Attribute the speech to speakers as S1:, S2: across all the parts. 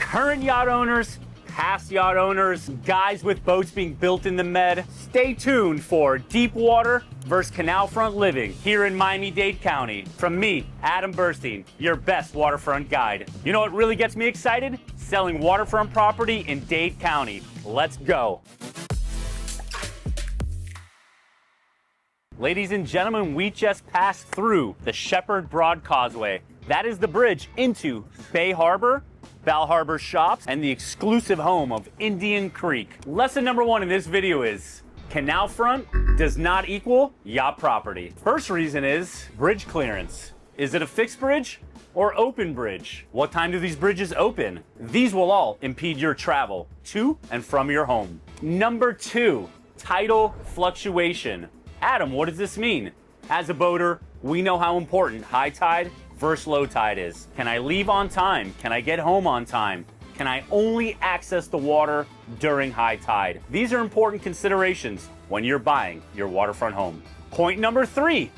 S1: Current yacht owners, past yacht owners, guys with boats being built in the Med, stay tuned for deep water versus canal front living here in Miami-Dade County. From me, Adam Bursztein, your best waterfront guide. You know what really gets me excited? Selling waterfront property in Dade County. Let's go. Ladies and gentlemen, we just passed through the Shepherd Broad Causeway. That is the bridge into Bay Harbor, Bal Harbor shops, and the exclusive home of Indian Creek. Lesson number one in this video is canal front does not equal yacht property. First reason is bridge clearance. Is it a fixed bridge or open bridge? What time do these bridges open? These will all impede your travel to and from your home. Number two, tidal fluctuation. Adam, what does this mean? As a boater, we know how important high tide versus low tide is. Can I leave on time? Can I get home on time? Can I only access the water during high tide? These are important considerations when you're buying your waterfront home. Point number three,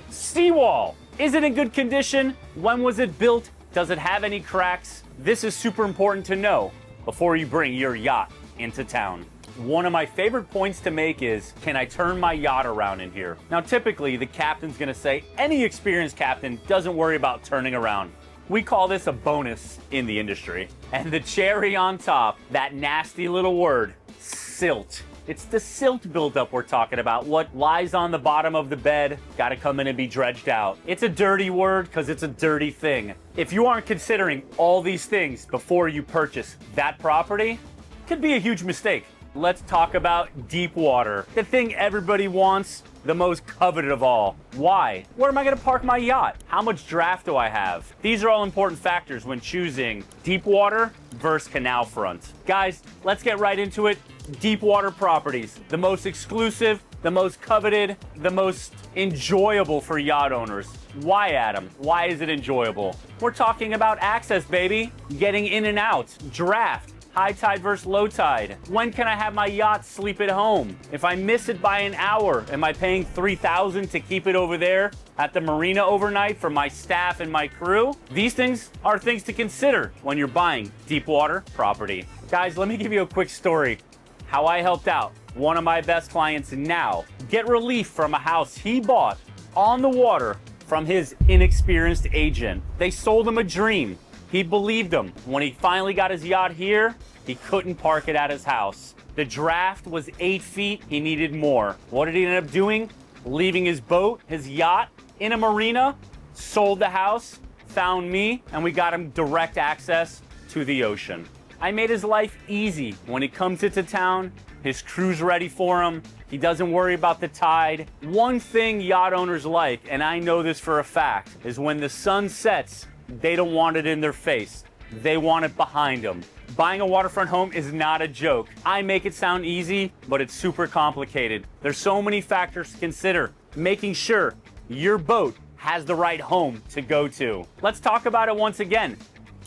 S1: seawall. Is it in good condition? When was it built? Does it have any cracks? This is super important to know before you bring your yacht into town. One of my favorite points to make is, can I turn my yacht around in here? Now, typically, the captain's gonna say any experienced captain doesn't worry about turning around. We call this a bonus in the industry. And the cherry on top, that nasty little word, silt. It's the silt buildup we're talking about. What lies on the bottom of the bed, gotta come in and be dredged out. It's a dirty word because it's a dirty thing. If you aren't considering all these things before you purchase that property, it could be a huge mistake. Let's talk about deep water. The thing everybody wants, the most coveted of all. Why? Where am I gonna park my yacht? How much draft do I have? These are all important factors when choosing deep water versus canal front. Guys, let's get right into it. Deep water properties, the most exclusive, the most coveted, the most enjoyable for yacht owners. Why, Adam? Why is it enjoyable? We're talking about access, baby. Getting in and out, draft. High tide versus low tide. When can I have my yacht sleep at home? If I miss it by an hour, am I paying $3,000 to keep it over there at the marina overnight for my staff and my crew? These things are things to consider when you're buying deep water property. Guys, let me give you a quick story. How I helped out one of my best clients now get relief from a house he bought on the water from his inexperienced agent. They sold him a dream. He believed him. When he finally got his yacht here, he couldn't park it at his house. The draft was 8 feet. He needed more. What did he end up doing? Leaving his boat, his yacht, in a marina, sold the house, found me, and we got him direct access to the ocean. I made his life easy. When he comes into town, his crew's ready for him. He doesn't worry about the tide. One thing yacht owners like, and I know this for a fact, is when the sun sets, they don't want it in their face. They want it behind them. Buying a waterfront home is not a joke. I make it sound easy, but it's super complicated. There's so many factors to consider. Making sure your boat has the right home to go to. Let's talk about it once again.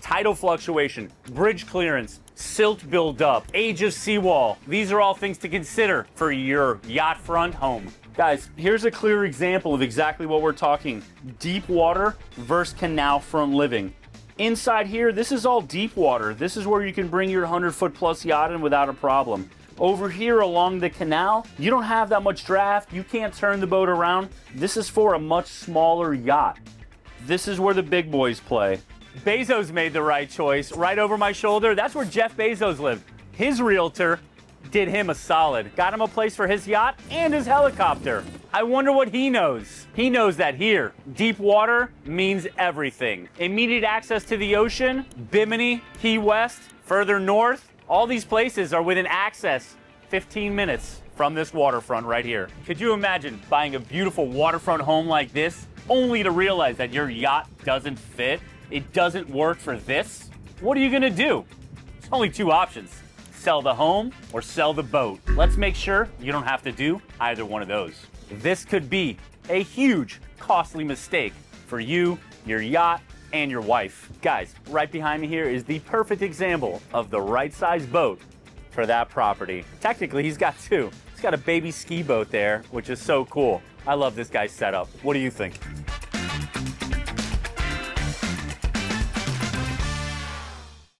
S1: Tidal fluctuation, bridge clearance, silt buildup, age of seawall. These are all things to consider for your yacht front home. Guys, here's a clear example of exactly what we're talking. Deep water versus canal front living. Inside here, this is all deep water. This is where you can bring your 100-foot plus yacht in without a problem. Over here along the canal, you don't have that much draft. You can't turn the boat around. This is for a much smaller yacht. This is where the big boys play. Bezos made the right choice. Right over my shoulder, that's where Jeff Bezos lived. His realtor did him a solid. Got him a place for his yacht and his helicopter. I wonder what he knows. He knows that here, deep water means everything. Immediate access to the ocean, Bimini, Key West, further north, all these places are within access 15 minutes from this waterfront right here. Could you imagine buying a beautiful waterfront home like this, only to realize that your yacht doesn't fit? It doesn't work for this? What are you gonna do? There's only two options. Sell the home or sell the boat. Let's make sure you don't have to do either one of those. This could be a huge, costly mistake for you, your yacht, and your wife. Guys, right behind me here is the perfect example of the right size boat for that property. Technically, he's got two. He's got a baby ski boat there, which is so cool. I love this guy's setup. What do you think?